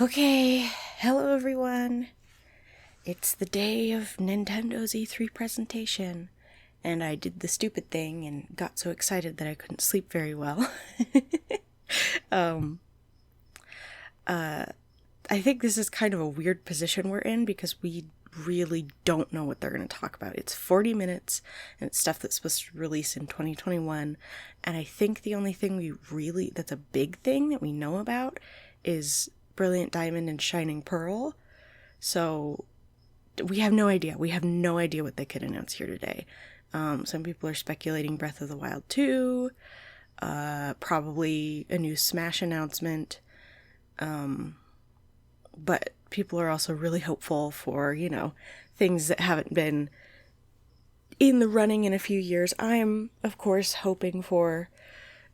Okay, hello everyone. It's the day of Nintendo's E3 presentation, and I did the stupid thing and got so excited that I couldn't sleep very well. I think this is kind of a weird position we're in because we really don't know what they're going to talk about. It's 40 minutes, and it's stuff that's supposed to release in 2021, and I think the only thing that's a big thing that we know about is Brilliant Diamond and Shining Pearl. So we have no idea. We have no idea what they could announce here today. Some people are speculating Breath of the Wild 2, probably a new Smash announcement. But people are also really hopeful for, things that haven't been in the running in a few years. I'm, of course, hoping for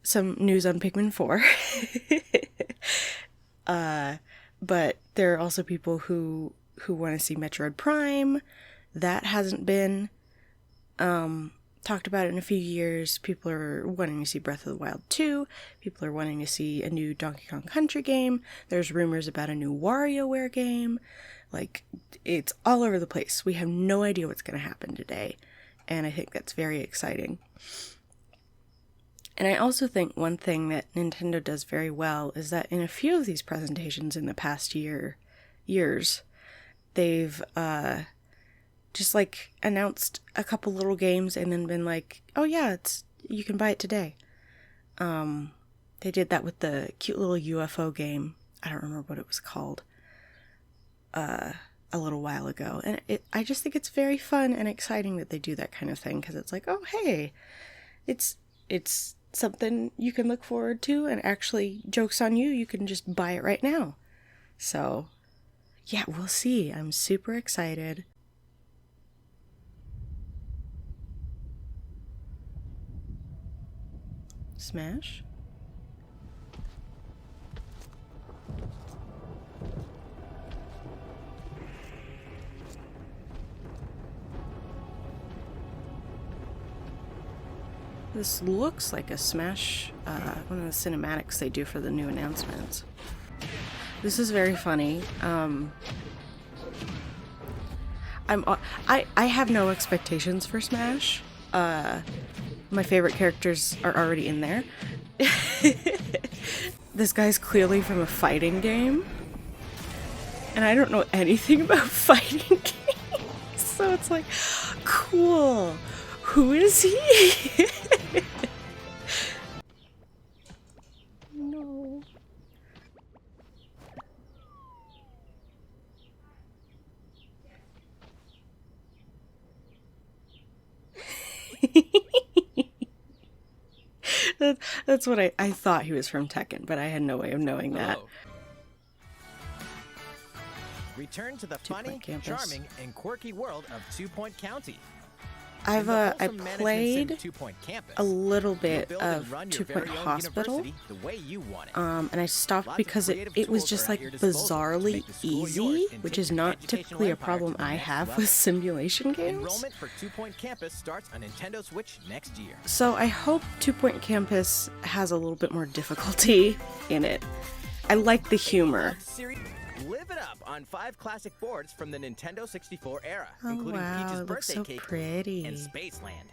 some news on Pikmin 4. But there are also people who want to see Metroid Prime. That hasn't been talked about in a few years. People are wanting to see Breath of the Wild 2. People are wanting to see a new Donkey Kong Country game. There's rumors about a new WarioWare game. It's all over the place. We have no idea what's going to happen today. And I think that's very exciting. And I also think one thing that Nintendo does very well is that in a few of these presentations in the past years, they've just announced a couple little games and then been like, oh yeah, you can buy it today. They did that with the cute little UFO game. I don't remember what it was called. A little while ago. And I just think it's very fun and exciting that they do that kind of thing, because it's like, oh hey, it's something you can look forward to, and actually, joke's on you, you can just buy it right now. So, yeah, we'll see. I'm super excited. Smash? This looks like a Smash, one of the cinematics they do for the new announcements. This is very funny. I have no expectations for Smash. My favorite characters are already in there. This guy's clearly from a fighting game, and I don't know anything about fighting games, so it's like, cool. Who is he? No. That's what I thought he was from Tekken, but I had no way of knowing that. Hello. Return to the funny, charming, and quirky world of 2 Point County. I played a little bit of 2 Point Hospital, and I stopped because it was just bizarrely easy, which is not typically a problem I have with simulation games. Enrollment for 2 Point Campus starts on Nintendo Switch next year. So I hope 2 Point Campus has a little bit more difficulty in it. I like the humor. Live it up on 5 classic boards from the Nintendo 64 era, including Peach's Birthday so Cake pretty. and Spaceland.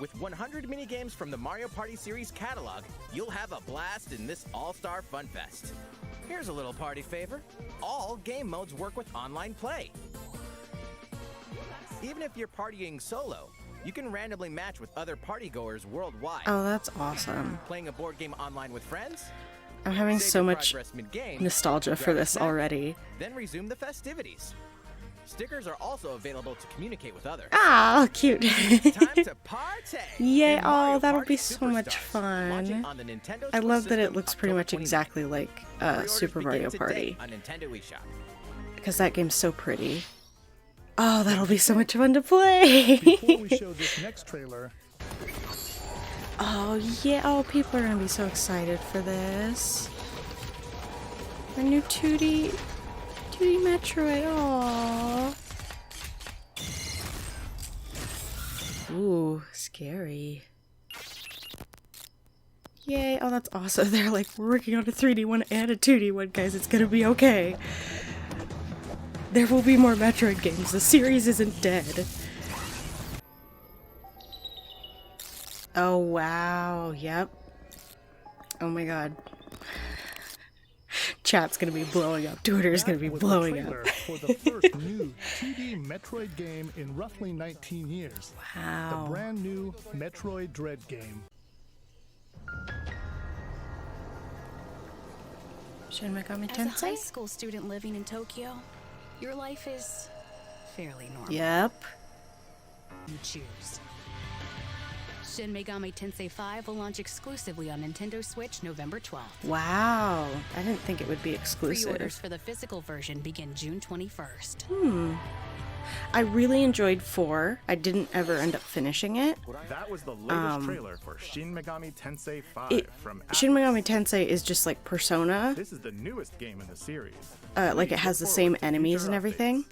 With 100 minigames from the Mario Party series catalog, you'll have a blast in this all-star fun fest. Here's a little party favor. All game modes work with online play. Even if you're partying solo, you can randomly match with other partygoers worldwide. Oh, that's awesome. Playing a board game online with friends? I'm having Save so your much progress mid-game, nostalgia for grab a this snack, already. Then resume the festivities. Stickers are also available to communicate with others. Ah, cute. It's time to party! Yeah, in Mario that'll Party be so much Superstars, launching fun. on the Nintendo I Switch love that it system looks pretty October much 29th. exactly like Pre-orders Super begin Mario today Party, on Nintendo eShop. because that game's so pretty. Oh, that'll be so much fun to play. Before we show this next trailer, Oh, yeah. Oh, people are going to be so excited for this. A new 2D Metroid. Aww. Ooh, scary. Yay. Oh, that's awesome. They're like, we're working on a 3D one and a 2D one, guys. It's gonna be okay. There will be more Metroid games. The series isn't dead. Oh, wow. Yep. Oh my god. Chat's gonna be blowing up. Twitter's gonna be blowing up. For the first new 2D Metroid game in roughly 19 years. Wow. The brand new Metroid Dread game. Shin Megami As a high Tensei? school student living in Tokyo, your life is fairly normal. Yep. You choose. Shin Megami Tensei 5 will launch exclusively on Nintendo Switch November 12th. Wow. I didn't think it would be Pre-orders exclusive. for the physical version begin June 21st. I really enjoyed 4. I didn't ever end up finishing it. That was the latest trailer for Shin Megami Tensei 5 from Shin Megami Tensei is just like Persona. This is the newest game in the series. Like it has the same Forward to enemies future and everything.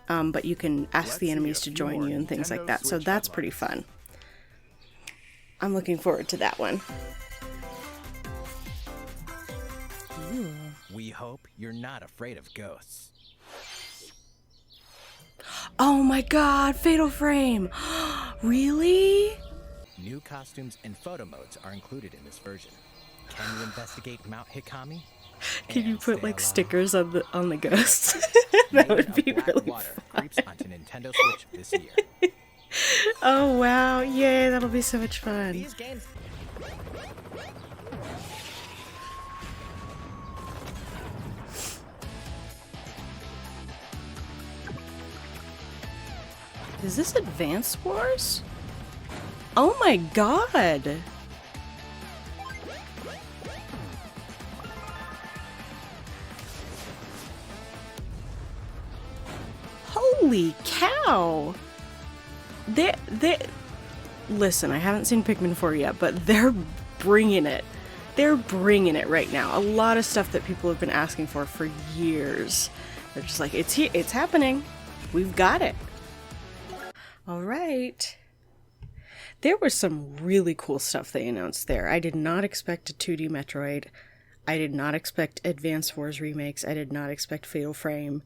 But you can ask Let's the see enemies a to few join more you and things like Nintendo that. So Switch that's pretty headlines. fun. I'm looking forward to that one. We hope you're not afraid of ghosts. Oh my god, Fatal Frame! Really? New costumes and photo modes are included in this version. Can you investigate Mount Hikami? Can you And put stay like alive? stickers on the ghosts? That Made would of be black really water fun. creeps onto Nintendo Switch this year. Oh wow, yay, that'll be so much fun. These games. Is this Advance Wars? Oh my god! Holy cow! They listen, I haven't seen Pikmin 4 yet, but they're bringing it. They're bringing it right now. A lot of stuff that people have been asking for years. They're just like, it's here, it's happening. We've got it. All right. There was some really cool stuff they announced there. I did not expect a 2D Metroid. I did not expect Advance Wars remakes. I did not expect Fatal Frame.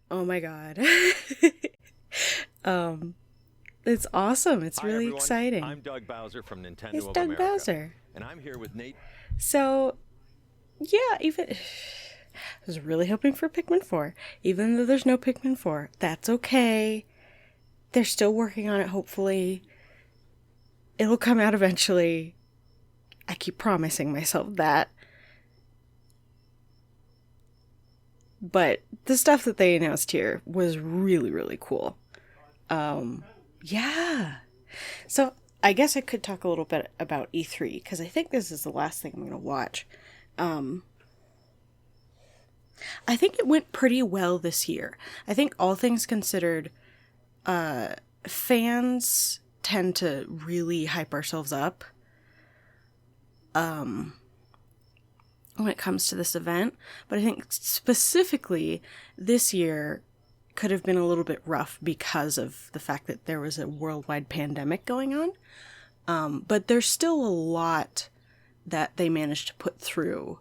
Oh my god. It's awesome. It's Hi, really everyone. exciting. I'm Doug Bowser from Nintendo It's of Doug America. Bowser. And I'm here with Nate. So, yeah, even... I was really hoping for Pikmin 4. Even though there's no Pikmin 4, that's okay. They're still working on it, hopefully. It'll come out eventually. I keep promising myself that. But the stuff that they announced here was really, really cool. Yeah. So, I guess I could talk a little bit about E3, because I think this is the last thing I'm going to watch. I think it went pretty well this year. I think all things considered, fans tend to really hype ourselves up when it comes to this event. But I think specifically this year could have been a little bit rough because of the fact that there was a worldwide pandemic going on. But there's still a lot that they managed to put through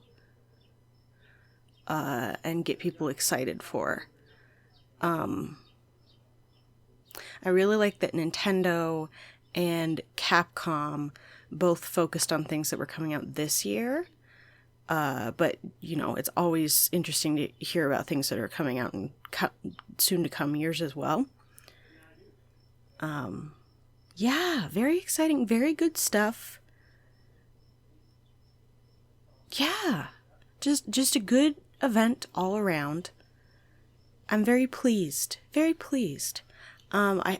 and get people excited for. I really like that Nintendo and Capcom both focused on things that were coming out this year. But, you know, it's always interesting to hear about things that are coming out in soon to come years as well. Yeah, very exciting, very good stuff. Yeah, just a good event all around. I'm very pleased, very pleased. I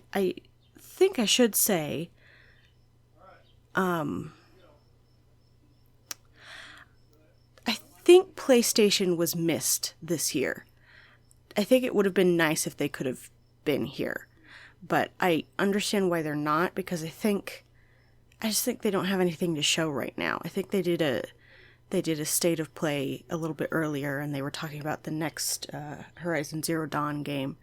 think I should say, I think PlayStation was missed this year. I think it would have been nice if they could have been here. But I understand why they're not, because I just think they don't have anything to show right now. I think they did a state of play a little bit earlier, and they were talking about the next Horizon Zero Dawn game.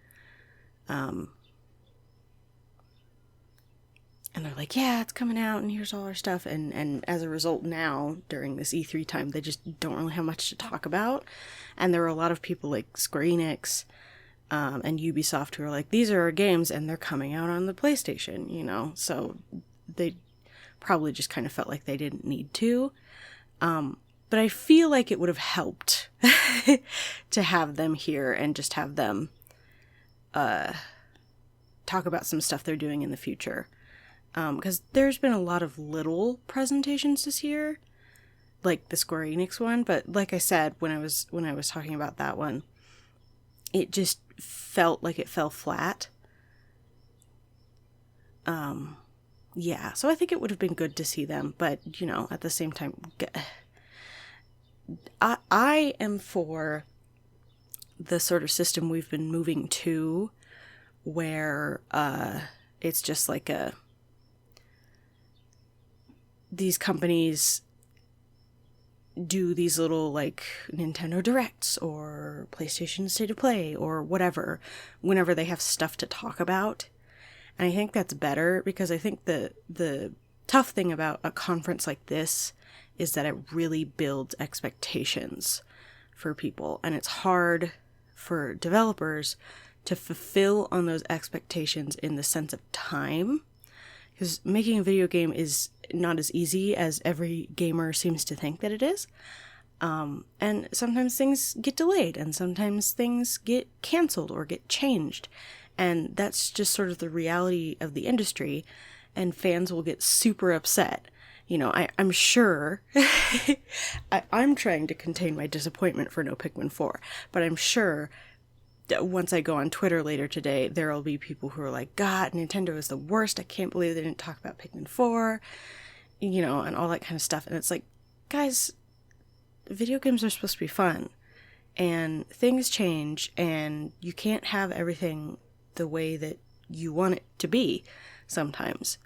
And they're like, yeah, it's coming out, and here's all our stuff. And as a result now, during this E3 time, they just don't really have much to talk about. And there are a lot of people like Square Enix and Ubisoft who are like, these are our games, and they're coming out on the PlayStation, you know? So they probably just kind of felt like they didn't need to. But I feel like it would have helped to have them here and just have them talk about some stuff they're doing in the future. Because there's been a lot of little presentations this year, like the Square Enix one. But like I said, when I was talking about that one, it just felt like it fell flat. Yeah, so I think it would have been good to see them, but you know, at the same time, I am for the sort of system we've been moving to, where it's just like these companies do these little like Nintendo Directs or PlayStation State of Play or whatever whenever they have stuff to talk about. And I think that's better, because I think the tough thing about a conference like this is that it really builds expectations for people. And it's hard for developers to fulfill on those expectations in the sense of time. Because making a video game is not as easy as every gamer seems to think that it is. And sometimes things get delayed, and sometimes things get canceled or get changed. And that's just sort of the reality of the industry, and fans will get super upset. You know, I'm sure I'm trying to contain my disappointment for no Pikmin 4, but I'm sure that once I go on Twitter later today, there will be people who are like, God, Nintendo is the worst. I can't believe they didn't talk about Pikmin 4, you know, and all that kind of stuff. And it's like, guys, video games are supposed to be fun, and things change, and you can't have everything the way that you want it to be sometimes.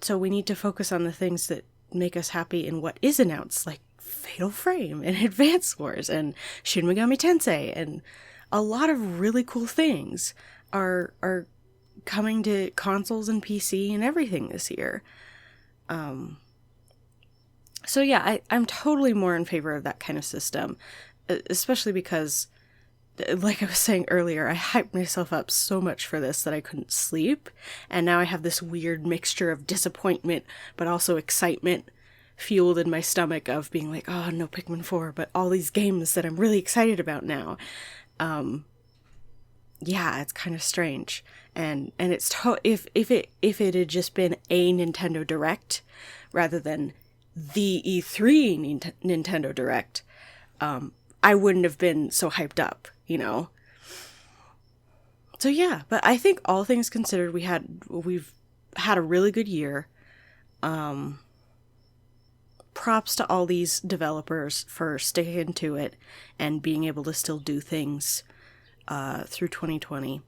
So we need to focus on the things that make us happy in what is announced, like Fatal Frame and Advance Wars and Shin Megami Tensei, and a lot of really cool things are coming to consoles and PC and everything this year. So yeah, I'm totally more in favor of that kind of system, especially because, like I was saying earlier, I hyped myself up so much for this that I couldn't sleep, and now I have this weird mixture of disappointment but also excitement fueled in my stomach of being like, oh, no Pikmin 4, but all these games that I'm really excited about now. Yeah, it's kind of strange, and it's if it had just been a Nintendo Direct rather than the E3 Nintendo Direct, I wouldn't have been so hyped up, you know? So yeah, but I think all things considered, we've had a really good year. Props to all these developers for sticking to it and being able to still do things through 2020.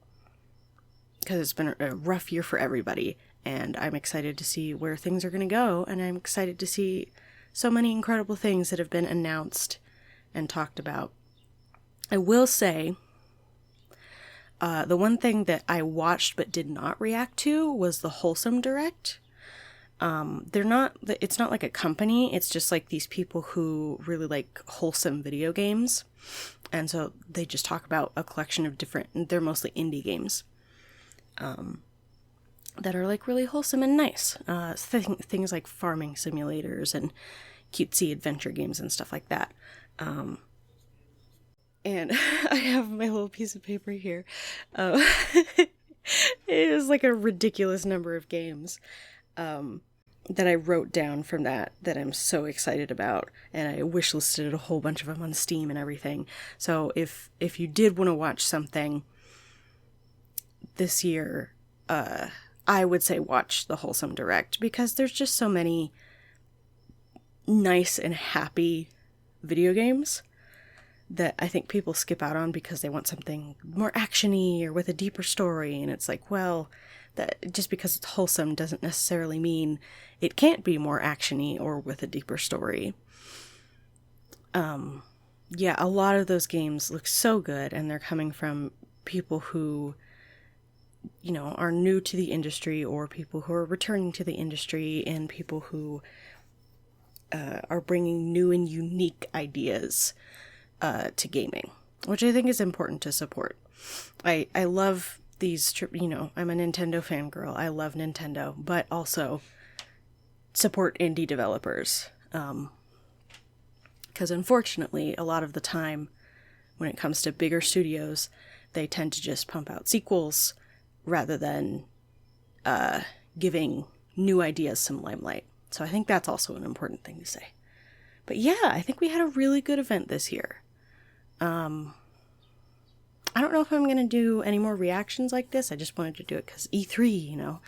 Because it's been a rough year for everybody, and I'm excited to see where things are going to go, and I'm excited to see so many incredible things that have been announced and talked about. I will say, the one thing that I watched but did not react to was the Wholesome Direct. It's not like a company, it's just like these people who really like wholesome video games. And so they just talk about a collection of they're mostly indie games, that are like really wholesome and nice. Things like farming simulators and cutesy adventure games and stuff like that. And I have my little piece of paper here. It is like a ridiculous number of games that I wrote down from that I'm so excited about, and I wish listed a whole bunch of them on Steam and everything. So if you did want to watch something this year, I would say watch the Wholesome Direct, because there's just so many nice and happy video games that I think people skip out on because they want something more actiony or with a deeper story. And it's like, well, that just because it's wholesome doesn't necessarily mean it can't be more actiony or with a deeper story. Yeah, a lot of those games look so good, and they're coming from people who you know, are new to the industry, or people who are returning to the industry, and people who are bringing new and unique ideas to gaming, which I think is important to support. I love these, you know, I'm a Nintendo fangirl. I love Nintendo, but also support indie developers. Because unfortunately, a lot of the time, when it comes to bigger studios, they tend to just pump out sequels rather than giving new ideas some limelight. So I think that's also an important thing to say. But yeah, I think we had a really good event this year. I don't know if I'm going to do any more reactions like this. I just wanted to do it because E3, you know.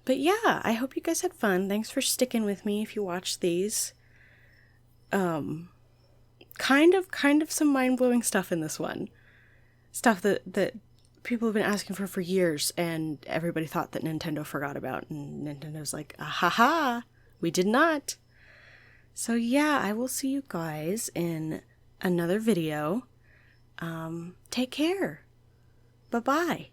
But yeah, I hope you guys had fun. Thanks for sticking with me if you watched these. Kind of some mind-blowing stuff in this one. Stuff that people have been asking for years, and everybody thought that Nintendo forgot about, and Nintendo's like, ha, we did not. So yeah, I will see you guys in another video. Take care. Bye-bye.